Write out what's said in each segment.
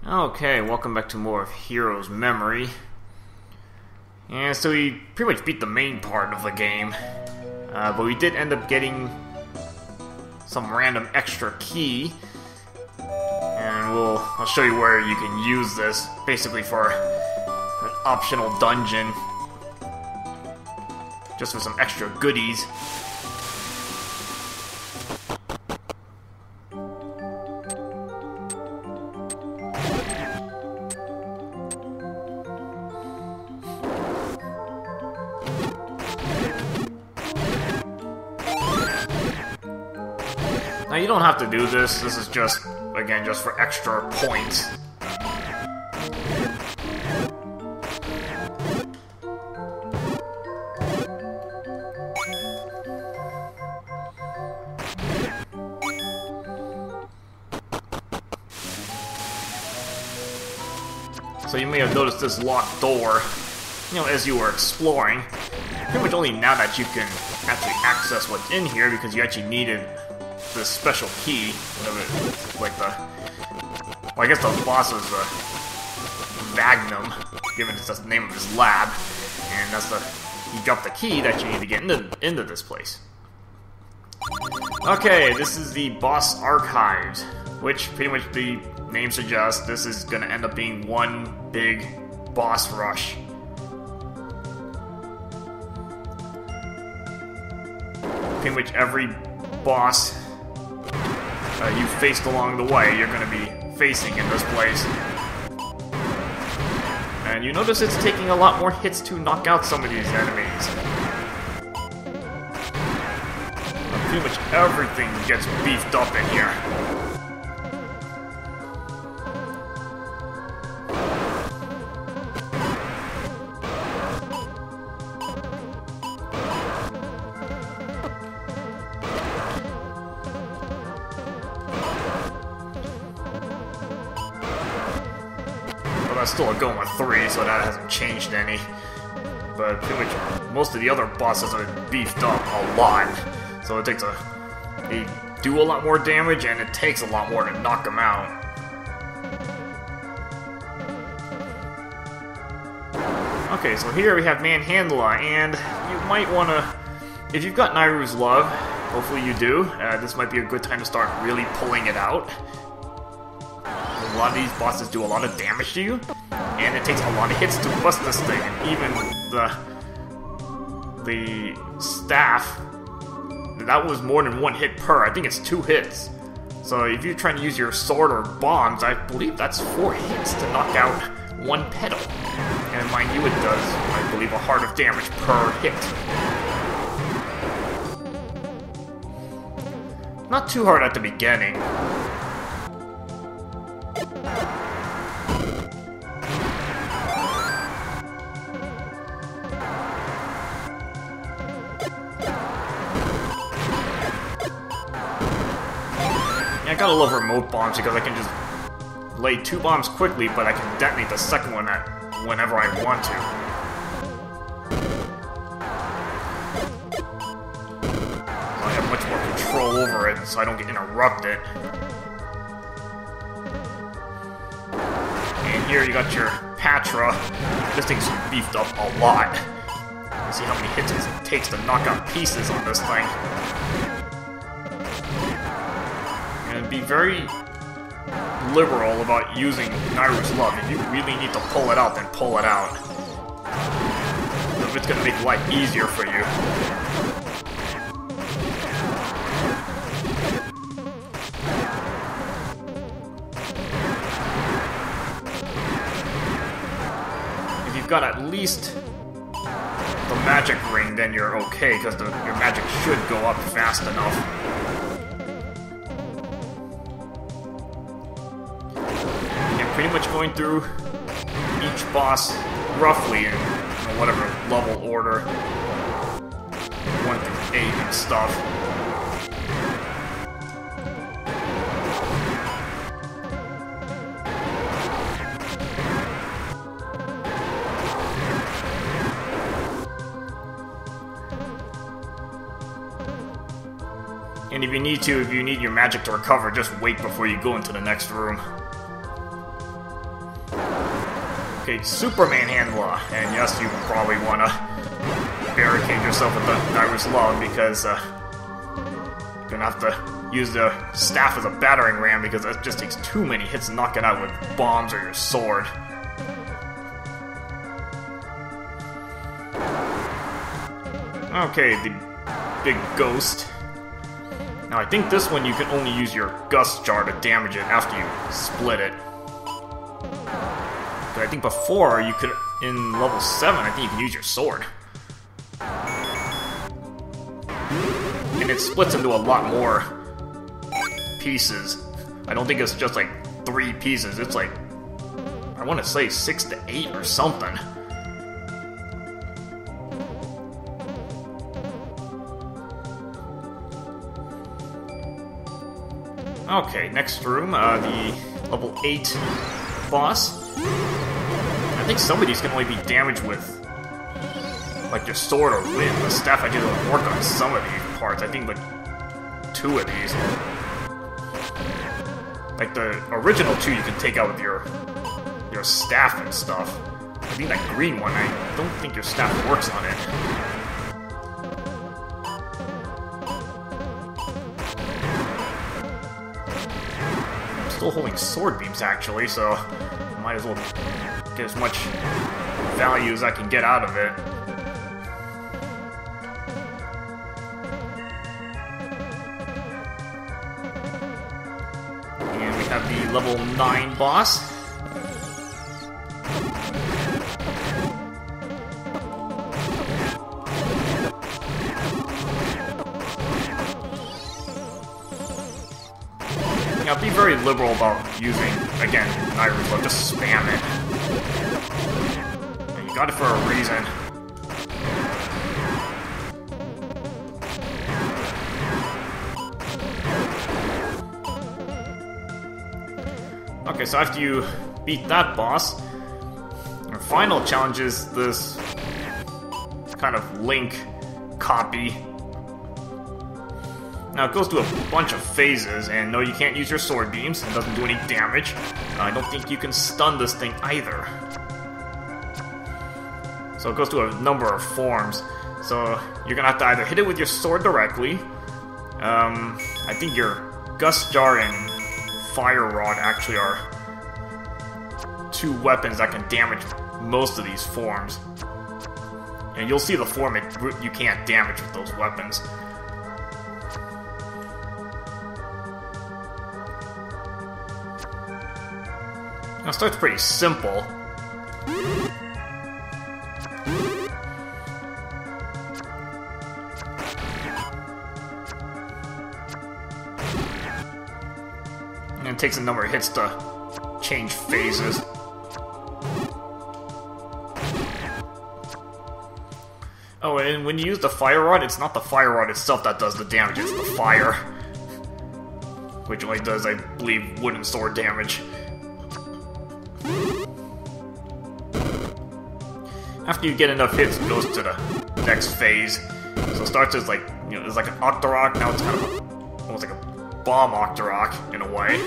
Okay, welcome back to more of Hero's Memory. And so we pretty much beat the main part of the game, but we did end up getting some random extra key, and I'll show you where you can use this, basically for an optional dungeon, just for some extra goodies. Now you don't have to do this, this is just, again, just for extra points. So you may have noticed this locked door, as you were exploring. Pretty much only now that you can actually access what's in here, because you actually needed this special key, whatever it's like well, I guess the boss is Vagnum, given it's the name of his lab, and that's you dropped the key that you need to get into this place. Okay, this is the boss archives, which pretty much the name suggests this is gonna end up being one big boss rush. Pretty much every boss you faced along the way, you're going to be facing in this place. And you notice it's taking a lot more hits to knock out some of these enemies. Pretty much everything gets beefed up in here. That's still a going with 3, so that hasn't changed any. But pretty much most of the other bosses are beefed up a lot. So it takes they do a lot more damage, and it takes a lot more to knock them out. Okay, so here we have Manhandla, and you might want to, if you've got Nairu's Love, hopefully you do, this might be a good time to start really pulling it out. A lot of these bosses do a lot of damage to you, and it takes a lot of hits to bust this thing, and even the staff, that was more than 1 hit per. I think it's 2 hits. So if you're trying to use your sword or bombs, I believe that's 4 hits to knock out 1 petal. And mind you, it does, I believe, a heart of damage per hit. Not too hard at the beginning. I gotta love remote bombs because I can just lay 2 bombs quickly, but I can detonate the second one whenever I want to. So I have much more control over it, so I don't get interrupted. And here you got your Patra. This thing's beefed up a lot. You see how many hits it takes to knock out pieces on this thing. And be very liberal about using Nairu's Love. If you really need to pull it out, then pull it out. If it's gonna make life easier for you. If you've got at least the magic ring, then you're okay, because your magic should go up fast enough. Pretty much going through each boss roughly in whatever level order, 1 through 8 and stuff. And if you need your magic to recover, just wait before you go into the next room. Okay, Superman Handler. And yes, you probably want to barricade yourself with the Nairu's Love because you're gonna have to use the staff as a battering ram because it just takes too many hits to knock it out with bombs or your sword. Okay, the big ghost. Now I think this one you can only use your Gust Jar to damage it after you split it. But I think before you could, in level 7, I think you can use your sword. And it splits into a lot more pieces. I don't think it's just like 3 pieces, it's like, I want to say 6 to 8 or something. Okay, next room, the level 8 boss. I think some of these can only be damaged with like your sword or wind. The staff actually doesn't work on some of these parts. I think like 2 of these. Like the original 2 you can take out with your staff and stuff. I think that green one, I don't think your staff works on it. I'm still holding sword beams actually, so I might as well get as much value as I can get out of it. And we have the level 9 boss. Now be very liberal about using, again, Nairu's Love, just spam it. And you got it for a reason. Okay, so after you beat that boss, your final challenge is this kind of Link copy. Now it goes through a bunch of phases, and no, you can't use your sword beams, it doesn't do any damage. I don't think you can stun this thing either. So it goes through a number of forms. So you're gonna have to either hit it with your sword directly. I think your Gust Jar and Fire Rod actually are 2 weapons that can damage most of these forms. And you'll see the form you can't damage with those weapons. Now it starts pretty simple. And it takes a number of hits to change phases. Oh, and when you use the Fire Rod, it's not the Fire Rod itself that does the damage, it's the fire. Which only does, I believe, wooden sword damage. After you get enough hits, it goes to the next phase. So it starts as like, you know, it's like an Octorok, now it's kind of almost like a bomb Octorok in a way.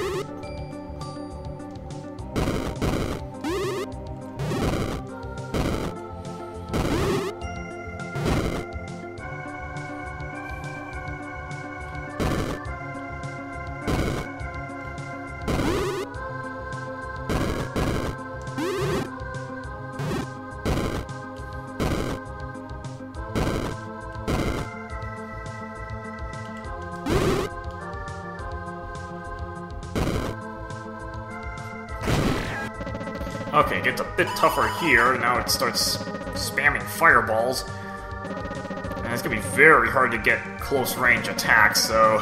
Okay, it gets a bit tougher here. Now it starts spamming fireballs. And it's gonna be very hard to get close range attacks, so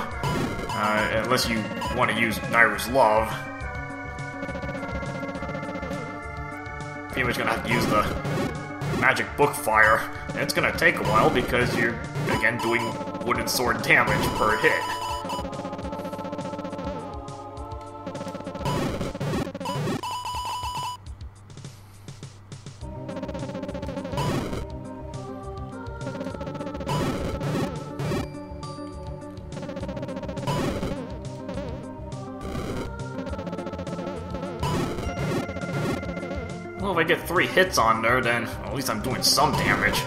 unless you want to use Nairu's Love. Pretty much gonna have to use the magic book fire. And it's gonna take a while because you're, again, doing wooden sword damage per hit. Well, if I get 3 hits on there, then well, at least I'm doing some damage.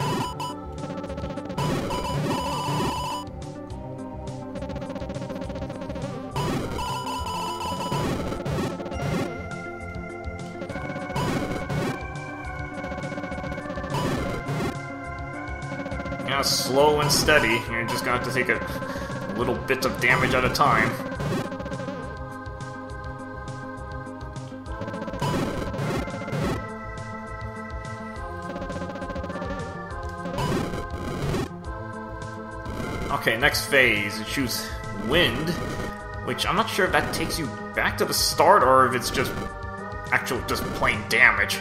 Yeah, slow and steady. You're just gonna have to take a little bit of damage at a time. Okay, next phase. It shoots wind, which I'm not sure if that takes you back to the start or if it's just just plain damage.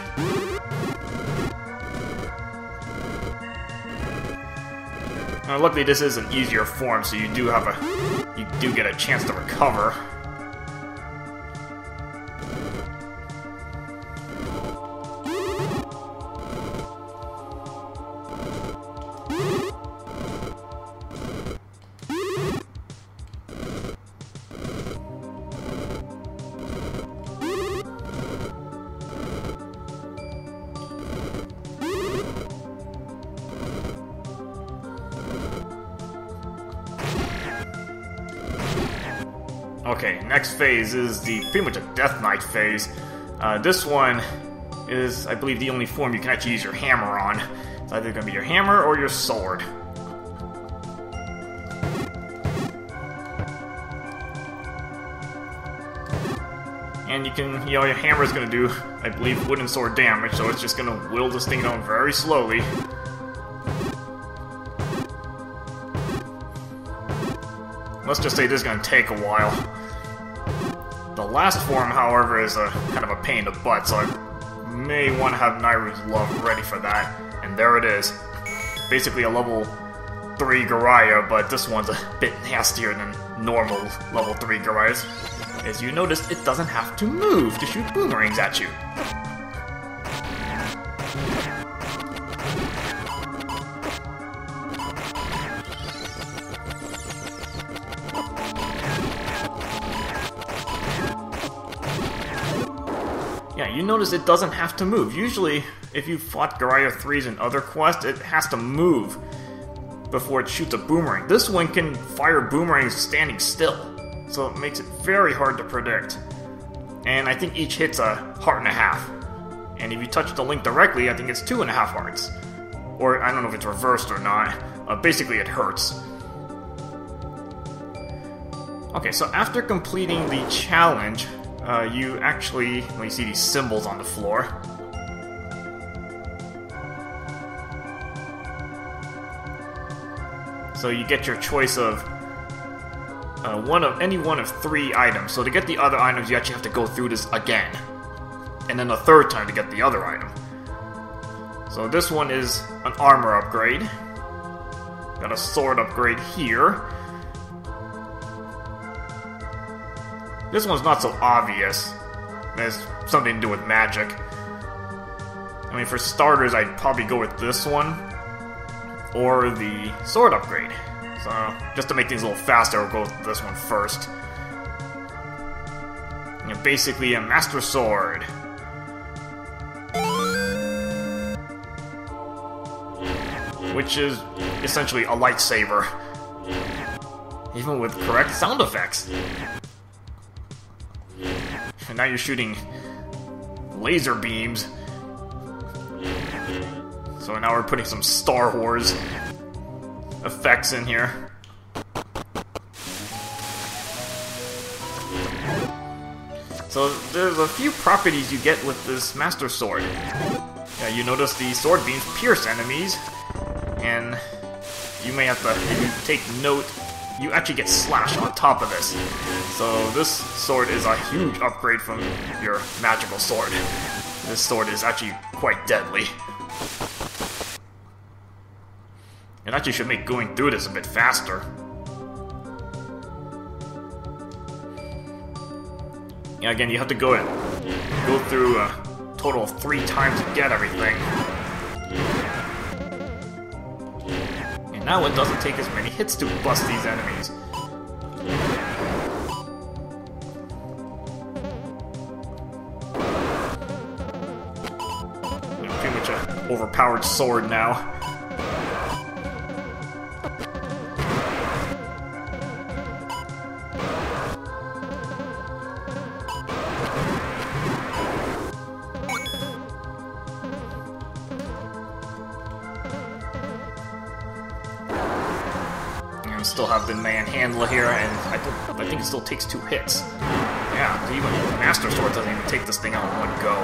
Now, luckily, this is an easier form, so you do get a chance to recover. Okay, next phase is pretty much a Death Knight phase. This one is, I believe, the only form you can actually use your hammer on. It's either going to be your hammer or your sword. And your hammer is going to do, I believe, wooden sword damage, so it's just going to whittle this thing down very slowly. Let's just say this is going to take a while. The last form, however, is kind of a pain in the butt, so I may want to have Nairu's Love ready for that. And there it is. Basically a level 3 Garaya, but this one's a bit nastier than normal level 3 Garayas. As you notice, it doesn't have to move to shoot boomerangs at you. Yeah, you notice it doesn't have to move. Usually, if you fought Garaya 3s in other quests, it has to move before it shoots a boomerang. This one can fire boomerangs standing still, so it makes it very hard to predict. And I think each hit's a heart and a half. And if you touch the link directly, I think it's 2.5 hearts. Or, I don't know if it's reversed or not. Basically, it hurts. Okay, so after completing the challenge, you actually, well, you see these symbols on the floor. So you get your choice of any one of 3 items. So to get the other items, you actually have to go through this again, and then a third time to get the other item. So this one is an armor upgrade. Got a sword upgrade here. This one's not so obvious. It has something to do with magic. I mean, for starters, I'd probably go with this one, or the sword upgrade. So, just to make things a little faster, I'll go with this one first. You know, basically a Master Sword. Which is essentially a lightsaber. Even with correct sound effects. And now you're shooting laser beams. So now we're putting some Star Wars effects in here. So there's a few properties you get with this Master Sword. Yeah, you notice the sword beams pierce enemies, and you may have to, if you take note, you actually get slashed on top of this. So this sword is a huge upgrade from your magical sword. This sword is actually quite deadly. It actually should make going through this a bit faster. Yeah, again, you have to go through a total of 3 times to get everything. And now it doesn't take as many hits to bust these enemies. such an overpowered sword now. And still have the manhandler here, and I think it still takes 2 hits. Yeah, even Master Sword doesn't even take this thing out in one go.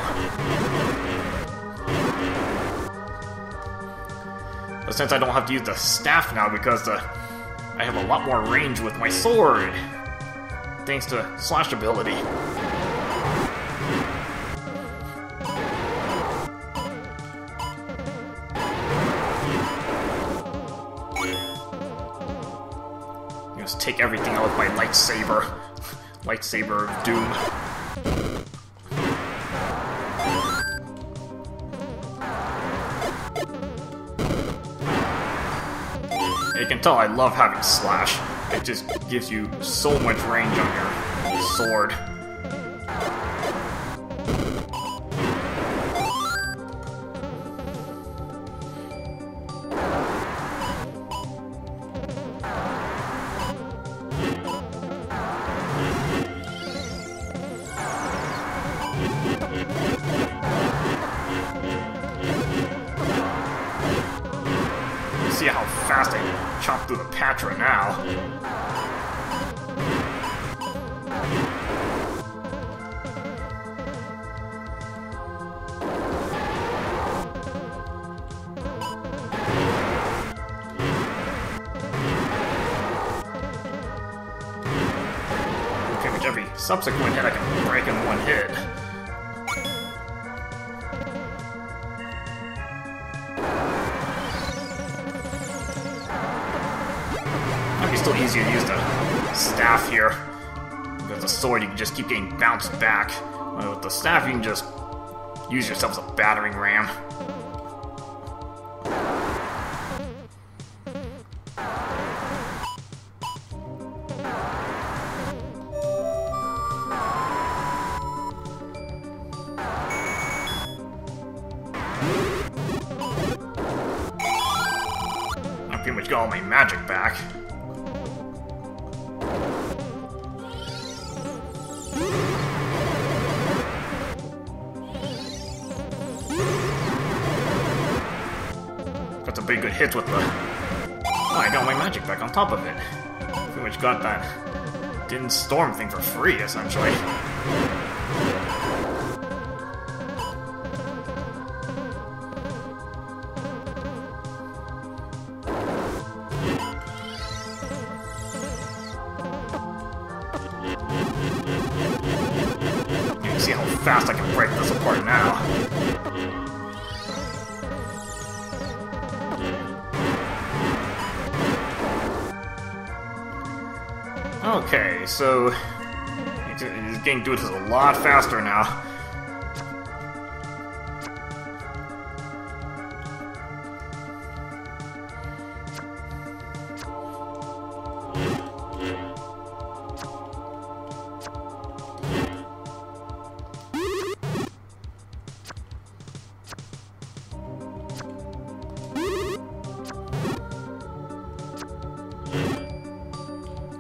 But since I don't have to use the staff now because I have a lot more range with my sword, thanks to slash ability. Just take everything out with my lightsaber. Lightsaber of Doom. You can tell I love having slash. It just gives you so much range on your sword. See how fast I chop through the Patra now. Pretty much every subsequent hit I can break in one hit. Still easier to use the staff here. Because the sword, you can just keep getting bounced back. With the staff, you can just use yourself as a battering ram. I pretty much got all my magic back. Got some pretty good hits with the... Oh, I got my magic back on top of it. Pretty much got that Din Storm thing for free, essentially. You can see how fast I can break this apart now. Okay, so he's getting through this a lot faster now.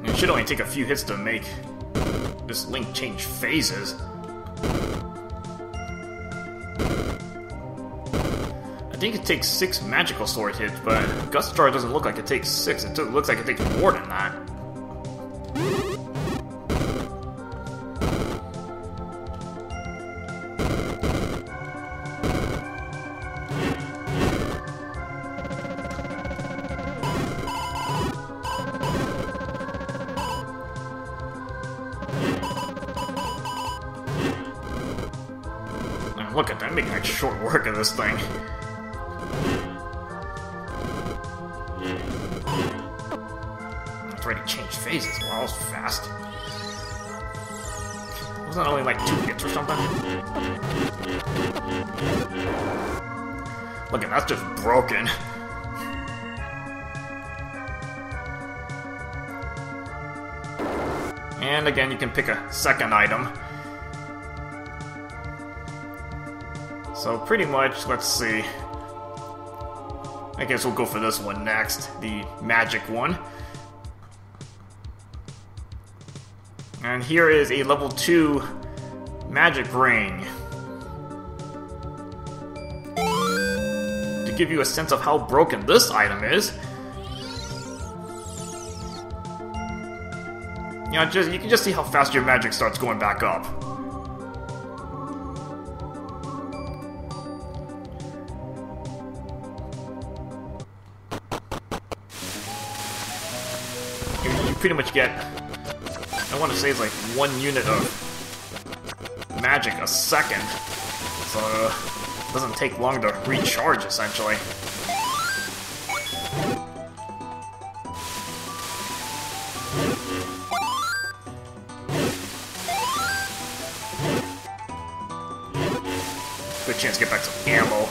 It should only take a few hits to make this Link change phases. I think it takes 6 magical sword hits, but Gust Jar doesn't look like it takes 6. It looks like it takes more than that. Look at that, making like short work of this thing. It's ready to change phases. Wow, that was fast. Wasn't that only like 2 hits or something? Look at that's just broken. And again, you can pick a second item. So pretty much, let's see. I guess we'll go for this one next, the magic one. And here is a level 2 magic ring. To give you a sense of how broken this item is, you know, you can just see how fast your magic starts going back up. You pretty much get, I want to say it's like 1 unit of magic a second, so it doesn't take long to recharge, essentially. Good chance to get back some ammo.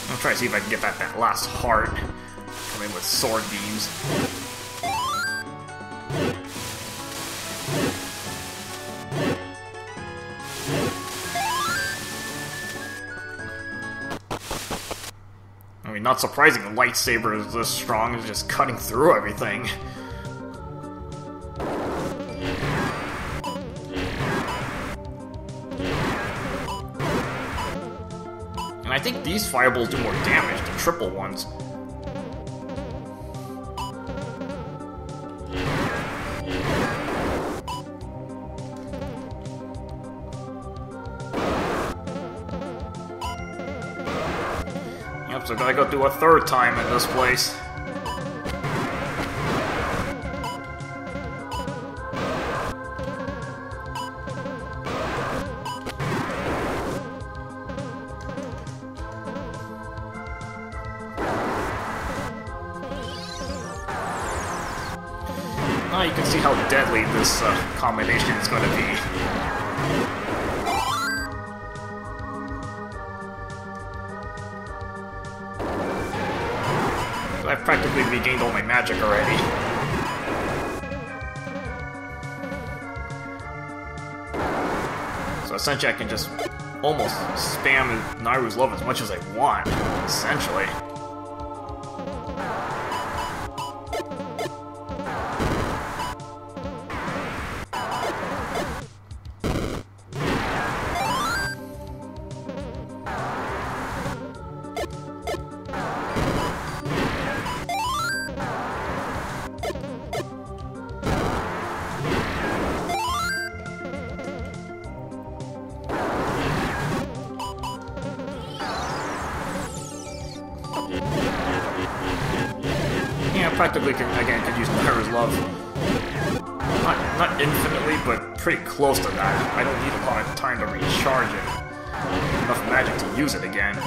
I'll try to see if I can get that last heart. Come in with sword beams. I mean, not surprising the lightsaber is this strong, it's just cutting through everything. And I think these fireballs do more damage, the triple ones. Yep, so I gotta go through a third time in this place. Now you can see how deadly this combination is going to be. So I've practically regained all my magic already. So essentially I can just almost spam Nairu's love as much as I want, essentially. Yeah, practically could use Nairu's love. Not infinitely, but pretty close to that. I don't need a lot of time to recharge it. Enough magic to use it again.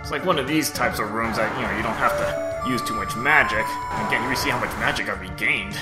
It's like one of these types of rooms that, you know, you don't have to use too much magic. Again, you see how much magic I've regained.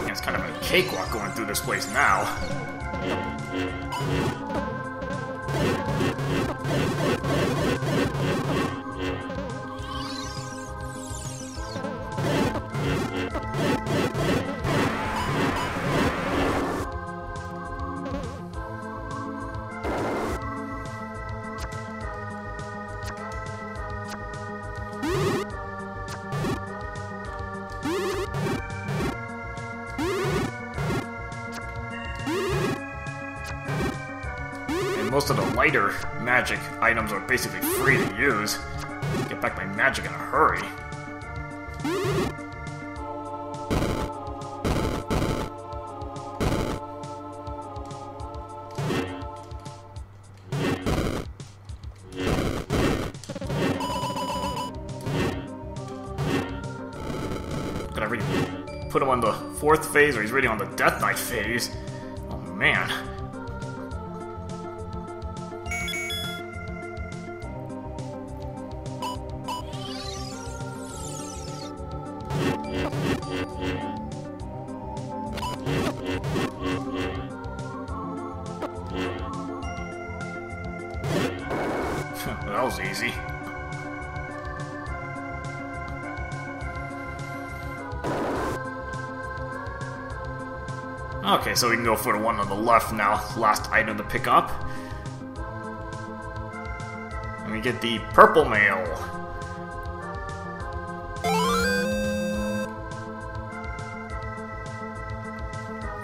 It's kind of a cakewalk going through this place now. most of the lighter magic items are basically free to use. Get back my magic in a hurry. Gotta really put him on the 4th phase, or he's really on the Death Knight phase. Oh man. That was easy. Okay, so we can go for the one on the left now. Last item to pick up. And we get the purple mail.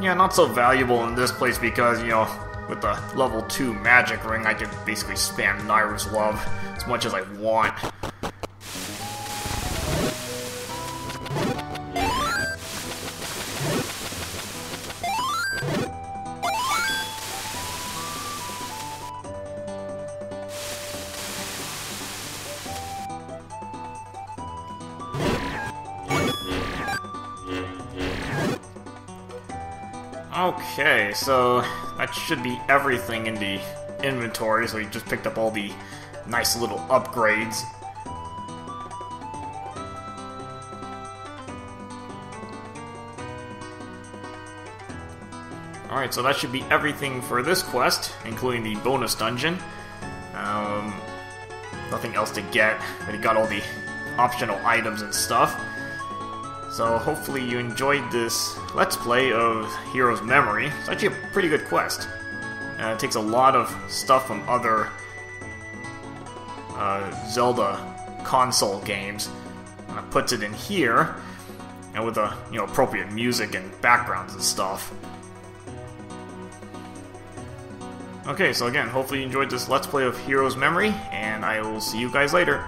Yeah, not so valuable in this place because, you know, with the level 2 magic ring, I can basically spam Nairu's Love as much as I want. Okay, so that should be everything in the inventory, so you just picked up all the nice little upgrades. Alright, so that should be everything for this quest, including the bonus dungeon. Nothing else to get, but you got all the optional items and stuff. So hopefully you enjoyed this Let's Play of Hero's Memory. It's actually a pretty good quest. It takes a lot of stuff from other Zelda console games, and it puts it in here, and with the appropriate music and backgrounds and stuff. Okay, so again, hopefully you enjoyed this Let's Play of Hero's Memory, and I will see you guys later.